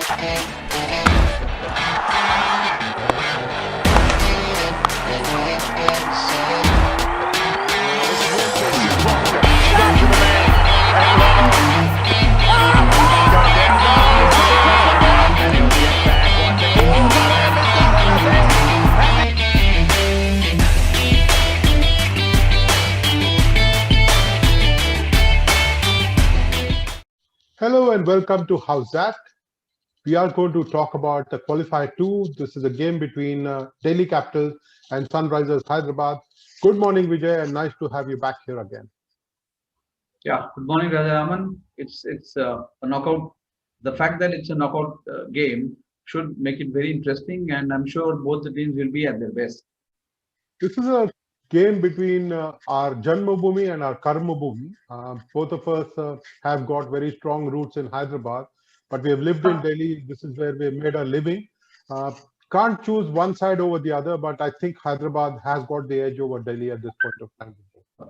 Hello and welcome to How's That? We are going to talk about the Qualifier 2. This is a game between Delhi Capitals and Sunrisers Hyderabad. Good morning, Vijay, and nice to have you back here again. Yeah, good morning, Rajaraman. It's a knockout. The fact that it's a knockout game should make it very interesting, and I'm sure both the teams will be at their best. This is a game between our Janmabhoomi and our Karmabhoomi. Both of us have got very strong roots in Hyderabad, but we have lived in Delhi. This is where we have made our living. Uh, can't choose one side over the other, but I think Hyderabad has got the edge over Delhi at this point of time.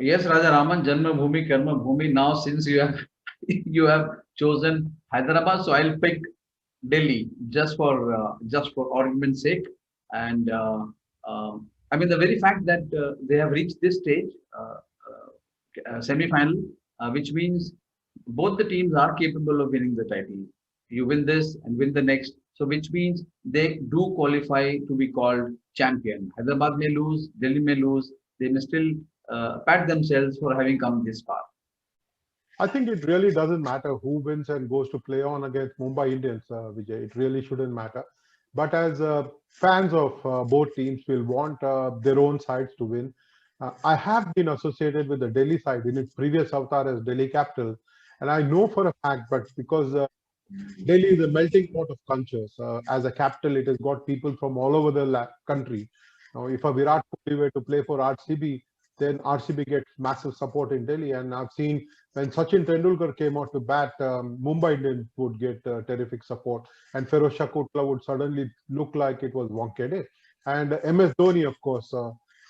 Yes, Rajaraman, Janma Bhumi, Karma Bhumi. Now, since you have you have chosen Hyderabad, so I'll pick Delhi just for argument's sake. And I mean, the very fact that they have reached this stage, semi-final, which means both the teams are capable of winning the title. You win this and win the next, so which means they do qualify to be called champion. Hyderabad may lose, Delhi may lose, they may still pat themselves for having come this far. I think it really doesn't matter who wins and goes to play on against Mumbai Indians, Vijay. It really shouldn't matter. But as fans of both teams will want their own sides to win. I have been associated with the Delhi side in its previous avatar as Delhi Capital, and I know for a fact, but because Delhi is a melting pot of cultures. As a capital, it has got people from all over the country. Now, if a Virat Kohli were to play for RCB, then RCB gets massive support in Delhi. And I've seen when Sachin Tendulkar came out to bat, Mumbai Indians would get terrific support, and Feroz Shah Kotla would suddenly look like it was Wankhede. And MS Dhoni, of course,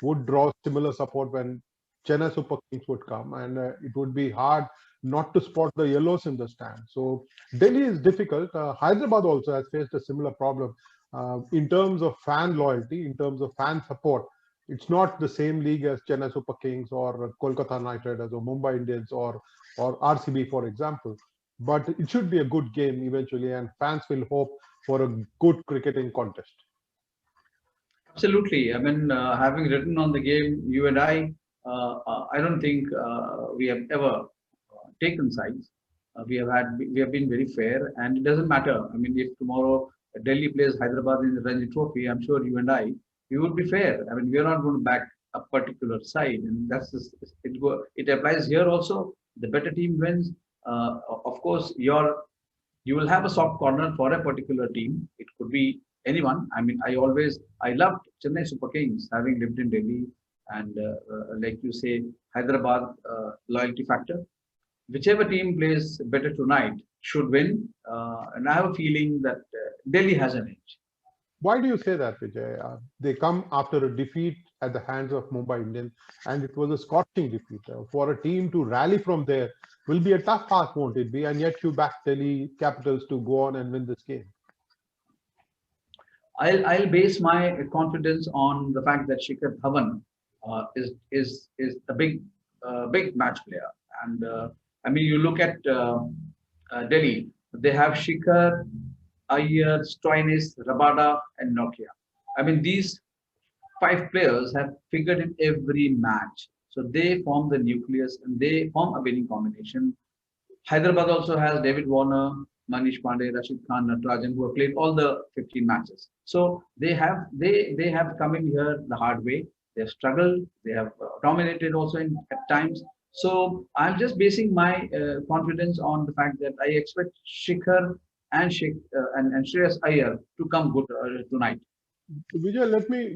would draw similar support when Chennai Super Kings would come, and it would be hard not to spot the yellows in the stand. So Delhi is difficult. Hyderabad also has faced a similar problem in terms of fan loyalty, in terms of fan support. It's not the same league as Chennai Super Kings or Kolkata Knight Riders or Mumbai Indians or RCB, for example. But it should be a good game eventually, and fans will hope for a good cricketing contest. Absolutely. I mean, having written on the game, you and I don't think we have ever taken sides. We have been very fair, and it doesn't matter. I mean, if tomorrow Delhi plays Hyderabad in the Ranji Trophy, I'm sure you and I, we would be fair. I mean, we are not going to back a particular side, and that's just, it. It applies here also. The better team wins. Of course, you will have a soft corner for a particular team. It could be anyone. I mean, I loved Chennai Super Kings, having lived in Delhi, and like you say, Hyderabad loyalty factor. Whichever team plays better tonight should win, and I have a feeling that Delhi has an edge. Why do you say that, Vijay? They come after a defeat at the hands of Mumbai Indians, and it was a scorching defeat. For a team to rally from there will be a tough task, won't it be? And yet you back Delhi Capitals to go on and win this game. I'll base my confidence on the fact that Shikhar Dhawan is a big match player, and I mean, you look at Delhi, they have Shikhar, Iyer, Stoinis, Rabada, and Nokia. I mean, these five players have figured in every match. So they form the nucleus and they form a winning combination. Hyderabad also has David Warner, Manish Pandey, Rashid Khan, Natarajan, who have played all the 15 matches. So they have come in here the hard way. They have struggled. They have dominated also at times. So I'm just basing my confidence on the fact that I expect Shikhar and Shreyas Iyer to come good tonight. Vijay,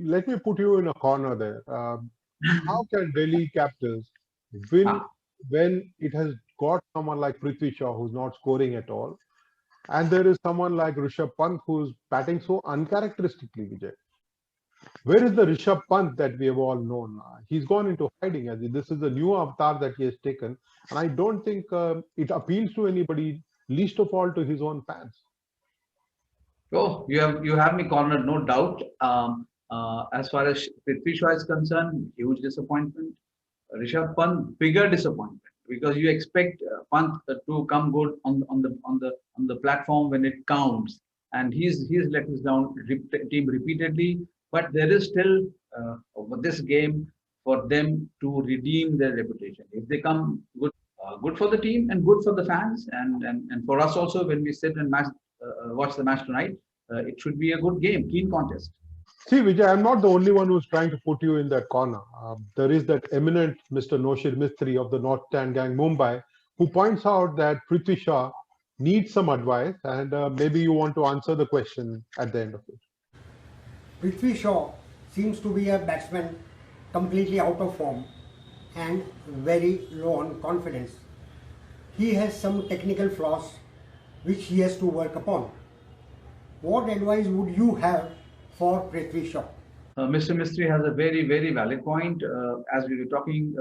let me put you in a corner there. How can Delhi Capitals win when it has got someone like Prithvi Shaw who's not scoring at all, and there is someone like Rishabh Pant who's batting so uncharacteristically, Vijay? Where is the Rishabh Pant that we have all known? He's gone into hiding. As this is a new avatar that he has taken, and I don't think it appeals to anybody, least of all to his own fans. Oh, you have me cornered, no doubt. As far as Prithvi Shaw is concerned, huge disappointment. Rishabh Pant, bigger disappointment because you expect Pant to come good on the platform when it counts, and he's let us down team repeatedly. But there is still over this game for them to redeem their reputation. If they come good, good for the team and good for the fans, and for us also when we sit and watch the match tonight, it should be a good game, keen contest. See, Vijay, I'm not the only one who's trying to put you in that corner. There is that eminent Mr. Noshir Mistri of the North Stand Gang Mumbai who points out that Prithvi Shaw needs some advice, and maybe you want to answer the question at the end of it. Prithvi Shaw seems to be a batsman completely out of form and very low on confidence. He has some technical flaws which he has to work upon. What advice would you have for Prithvi Shaw? Mr. Mistry has a very valid point. As we were talking,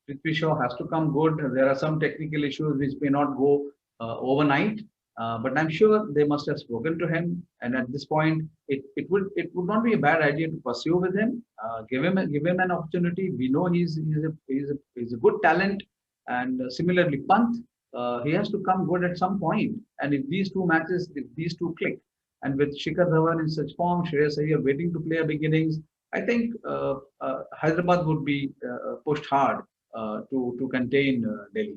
Prithvi Shaw has to come good. There are some technical issues which may not go overnight, but I'm sure they must have spoken to him. And at this point, it would not be a bad idea to pursue with him. Give him an opportunity. We know he's a good talent, and similarly, Pant, he has to come good at some point. And if these two click, and with Shikhar Dhawan in such form, Shreyas Iyer waiting to play a big innings, I think Hyderabad would be pushed hard to contain Delhi.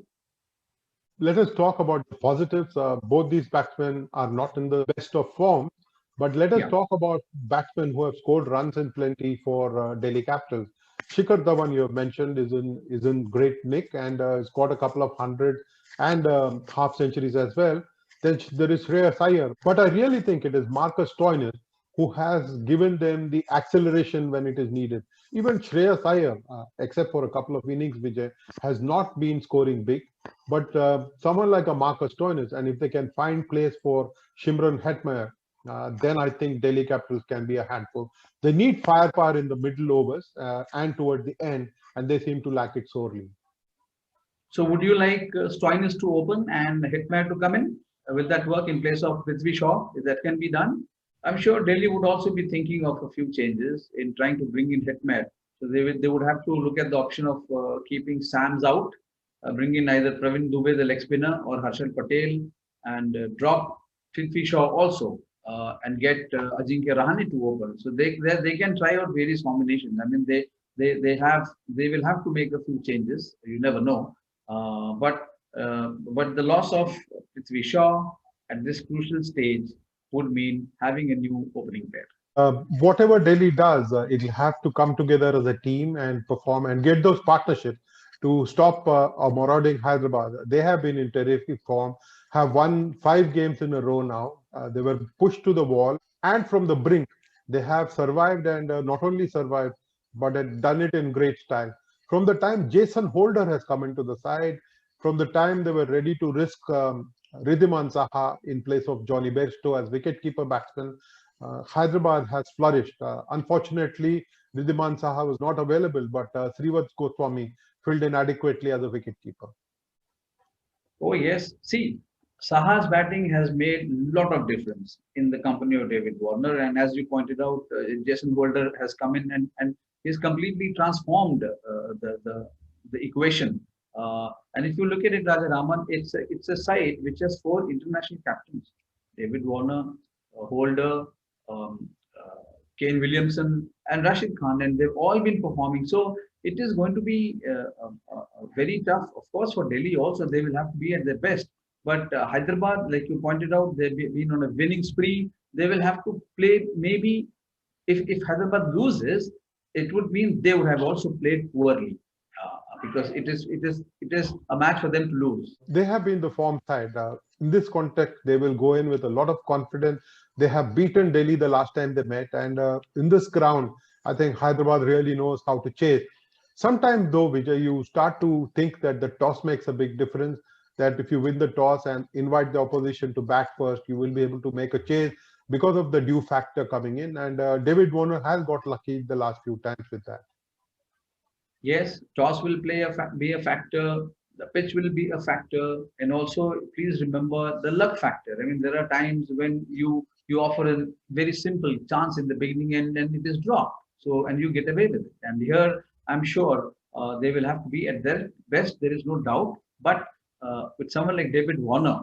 Let us talk about the positives. Both these batsmen are not in the best of form, but let us Yeah. talk about batsmen who have scored runs in plenty for Delhi Capitals. Shikhar Dhawan, you have mentioned, is in great nick and has got a couple of hundred and half centuries as well. Then there is Shreyas Iyer, but I really think it is Marcus Stoinis who has given them the acceleration when it is needed. Even Shreyas Iyer, except for a couple of innings, Vijay, has not been scoring big. But someone like a Marcus Stoinis, and if they can find place for Shimron Hetmeyer, then I think Delhi Capitals can be a handful. They need firepower in the middle overs and toward the end, and they seem to lack it sorely. So would you like Stoinis to open and Hitmare to come in? Will that work in place of Prithvi Shaw? If that can be done, I'm sure Delhi would also be thinking of a few changes in trying to bring in Hitmare. So they would have to look at the option of keeping Sams out, bring in either Pravin Dubey, the leg spinner, or Harshal Patel, and drop Prithvi Shaw also, and get Ajinkya Rahane to open. So they can try out various combinations. I mean they will have to make a few changes. You never know. But the loss of Prithvi Shaw at this crucial stage would mean having a new opening pair. Whatever Delhi does, it'll have to come together as a team and perform and get those partnerships to stop a marauding Hyderabad. They have been in terrific form, have won 5 games in a row now. They were pushed to the wall and from the brink. They have survived and not only survived, but had done it in great style. From the time Jason Holder has come into the side, from the time they were ready to risk Ridhiman Saha in place of Johnny Bairstow as wicketkeeper batsman, Hyderabad has flourished. Unfortunately, Ridhiman Saha was not available, but Srivat Goswami filled in adequately as a wicketkeeper. Oh yes, see, Saha's batting has made a lot of difference in the company of David Warner, and as you pointed out, Jason Holder has come in and he's completely transformed the equation. And if you look at it, Raja Raman, it's a side which has 4 international captains: David Warner, Holder, um, Kane Williamson, and Rashid Khan, and they've all been performing. So it is going to be very tough, of course, for Delhi. Also, they will have to be at their best. But Hyderabad, like you pointed out, they've been on a winning spree. They will have to play. Maybe if Hyderabad loses, it would mean they would have also played poorly, because it is a match for them to lose. They have been the form side. In this context, they will go in with a lot of confidence. They have beaten Delhi the last time they met, and in this ground, I think Hyderabad really knows how to chase. Sometimes, though, Vijay, you start to think that the toss makes a big difference. That if you win the toss and invite the opposition to bat first, you will be able to make a chase because of the due factor coming in. And David Warner has got lucky the last few times with that. Yes, toss will be a factor. The pitch will be a factor, and also please remember the luck factor. I mean, there are times when you you offer a very simple chance in the beginning and it is dropped. So, and you get away with it. And here, I'm sure they will have to be at their best. There is no doubt. But with someone like David Warner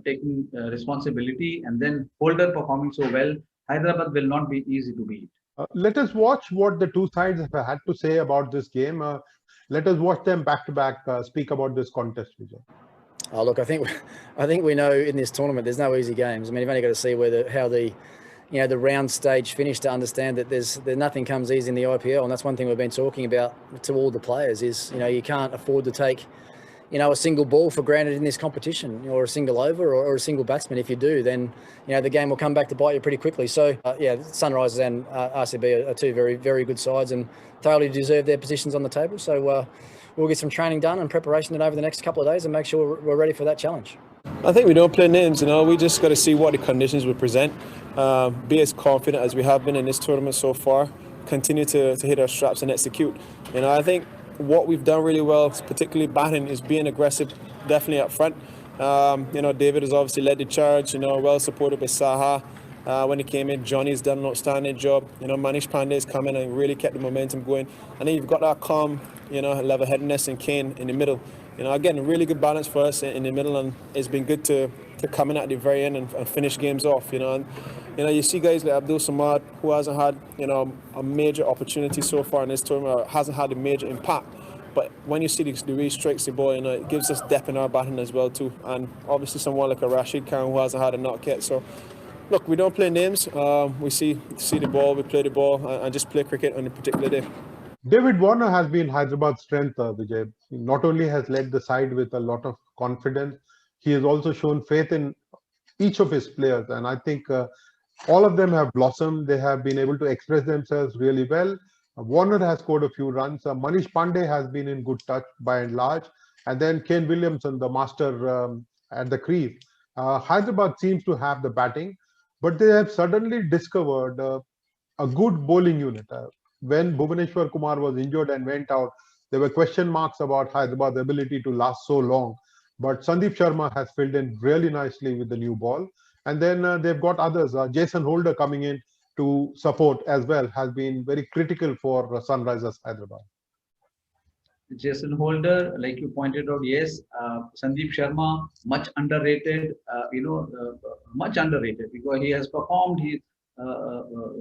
taking responsibility and then Holder performing so well, Hyderabad will not be easy to beat. Let us watch what the two sides have had to say about this game. Let us watch them back to back speak about this contest, Vijay. Oh, look, I think we know in this tournament there's no easy games. I mean, you've only got to see how the round stage finished to understand that nothing comes easy in the IPL, and that's one thing we've been talking about to all the players is you can't afford to take a single ball for granted in this competition, or a single over, or a single batsman. If you do, then the game will come back to bite you pretty quickly. So Sunrisers and RCB are two very, very good sides and thoroughly deserve their positions on the table. So we'll get some training done and preparation done over the next couple of days and make sure we're ready for that challenge. I think we don't play names, we just got to see what the conditions will present, be as confident as we have been in this tournament so far, continue to hit our straps and execute. I think what we've done really well, particularly batting, is being aggressive, definitely up front. David has obviously led the charge, well supported by Saha. When he came in, Johnny's done an outstanding job. Manish Pandey's come in and really kept the momentum going. And then you've got that calm, level-headedness in Kane in the middle. Again, a really good balance for us in the middle, and it's been good to come in at the very end and finish games off. And you see guys like Abdul Samad, who hasn't had a major opportunity so far in this tournament, or hasn't had a major impact. But when you see the way he strikes the ball, it gives us depth in our batting as well too. And obviously someone like a Rashid Khan who hasn't had a knock yet. So look, we don't play names. We see the ball, we play the ball, and just play cricket on a particular day. David Warner has been Hyderabad's strength, Vijay. He not only has led the side with a lot of confidence, he has also shown faith in each of his players. And I think all of them have blossomed. They have been able to express themselves really well. Warner has scored a few runs. Manish Pandey has been in good touch by and large. And then Kane Williamson, the master at the crease. Hyderabad seems to have the batting, but they have suddenly discovered a good bowling unit. When Bhuvaneshwar Kumar was injured and went out, there were question marks about Hyderabad's ability to last so long. But Sandeep Sharma has filled in really nicely with the new ball. And then they've got others. Jason Holder coming in to support as well has been very critical for Sunrisers Hyderabad. Jason Holder, like you pointed out, yes. Sandeep Sharma, much underrated, much underrated because he has performed.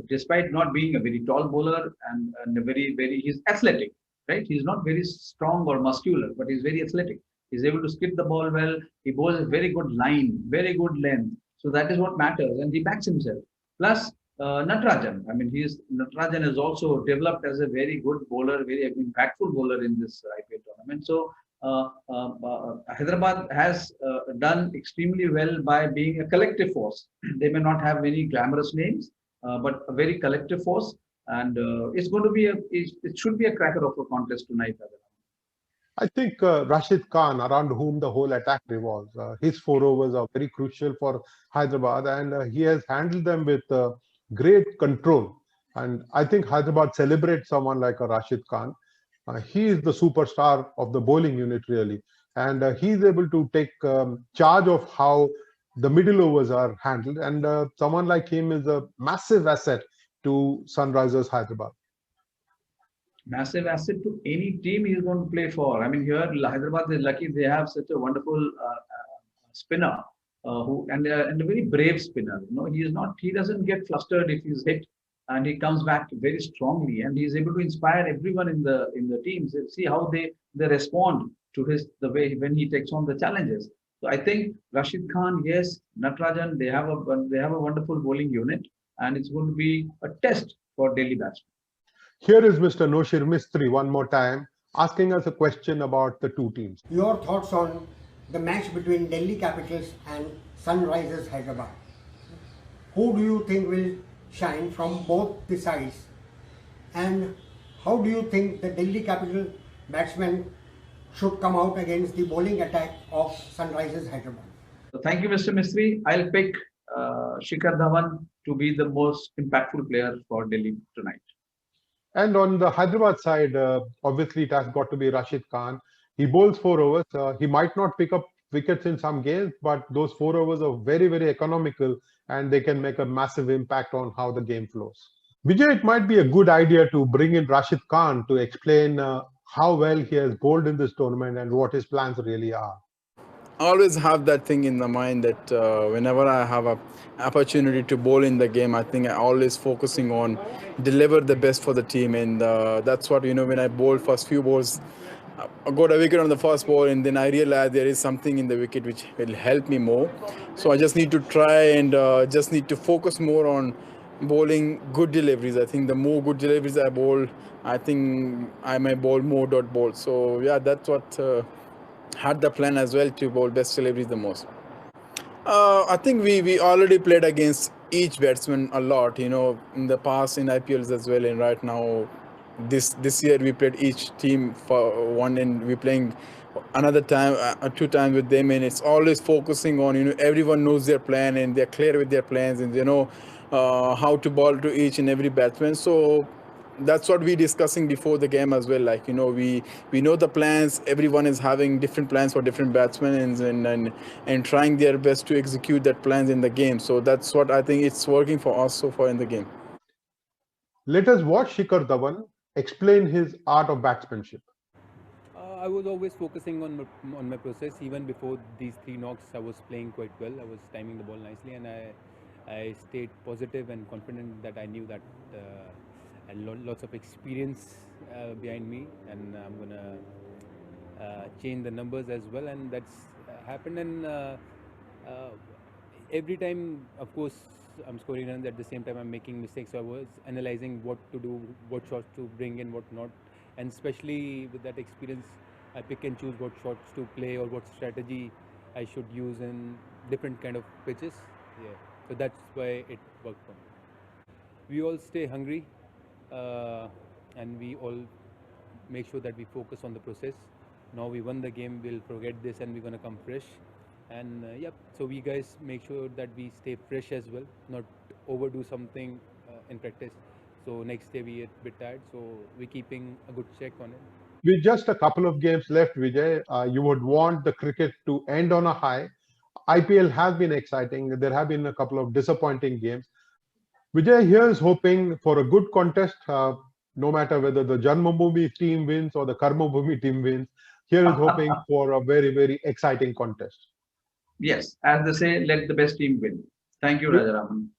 Despite not being a very tall bowler and a he's athletic, right? He's not very strong or muscular, but he's very athletic. He's able to skip the ball well. He bowls a very good line, very good length. So that is what matters, and he backs himself. Plus Natarajan. I mean, Natarajan has also developed as a very good bowler, very impactful bowler in this IPL tournament. So Hyderabad has done extremely well by being a collective force. They may not have many glamorous names, but a very collective force, and it's going to be it should be a cracker of a contest tonight. I think Rashid Khan, around whom the whole attack revolves, his 4 overs are very crucial for Hyderabad, and he has handled them with great control. And I think Hyderabad celebrates someone like a Rashid Khan. He is the superstar of the bowling unit, really. And he is able to take charge of how the middle overs are handled. And someone like him is a massive asset to Sunrisers Hyderabad. Massive asset to any team he's going to play for. I mean, here Hyderabad is lucky they have such a wonderful spinner and a very brave spinner. He doesn't get flustered if he's hit, and he comes back very strongly, and he's able to inspire everyone in the teams. See how they respond to the way when he takes on the challenges. So I think Rashid Khan, yes, Natarajan, they have a wonderful bowling unit, and it's going to be a test for Delhi batsmen. Here is Mr. Noshir Mistry one more time, asking us a question about the two teams. Your thoughts on the match between Delhi Capitals and Sunrisers Hyderabad. Who do you think will shine from both the sides? And how do you think the Delhi Capital batsmen should come out against the bowling attack of Sunrisers Hyderabad? So thank you, Mr. Mistry. I'll pick Shikhar Dhawan to be the most impactful player for Delhi tonight. And on the Hyderabad side, obviously it has got to be Rashid Khan. He bowls 4 overs. He might not pick up wickets in some games, but those 4 overs are very, very economical and they can make a massive impact on how the game flows. Vijay, it might be a good idea to bring in Rashid Khan to explain how well he has bowled in this tournament and what his plans really are. I always have that thing in the mind that whenever I have a opportunity to bowl in the game, I think I always focusing on deliver the best for the team, and that's what when I bowled first few balls, I got a wicket on the first ball, and then I realized there is something in the wicket which will help me more. So I just need to try and just need to focus more on bowling good deliveries. I think the more good deliveries I bowl, I think I may bowl more dot balls. So yeah, that's what. Had the plan as well to bowl best deliveries the most. I think we already played against each batsman a lot, in the past in IPLs as well, and right now this year we played each team for one, and we're playing another time 2 times with them, and it's always focusing on everyone knows their plan and they're clear with their plans, and they know how to bowl to each and every batsman. So that's what we're discussing before the game as well. Like, we know the plans. Everyone is having different plans for different batsmen and trying their best to execute that plans in the game. So that's what I think it's working for us so far in the game. Let us watch Shikhar Dhawan explain his art of batsmanship. I was always focusing on my process. Even before these 3 knocks, I was playing quite well. I was timing the ball nicely, and I stayed positive and confident that I knew that and lots of experience behind me, and I'm gonna change the numbers as well, and that's happened. And every time, of course, I'm scoring runs, at the same time I'm making mistakes. So I was analyzing what to do, what shots to bring in, what not, and especially with that experience, I pick and choose what shots to play or what strategy I should use in different kind of pitches. Yeah, so that's why it worked for me. We all stay hungry. And we all make sure that we focus on the process. Now we won the game, we'll forget this and we're going to come fresh. And so we guys make sure that we stay fresh as well, not overdo something in practice. So next day we are a bit tired, so we're keeping a good check on it. With just a couple of games left, Vijay, you would want the cricket to end on a high. IPL has been exciting. There have been a couple of disappointing games. Vijay here is hoping for a good contest, no matter whether the Janmabhoomi team wins or the Karmabhoomi team wins. Here is hoping for a very, very exciting contest. Yes, as they say, let the best team win. Thank you, Raja Raman.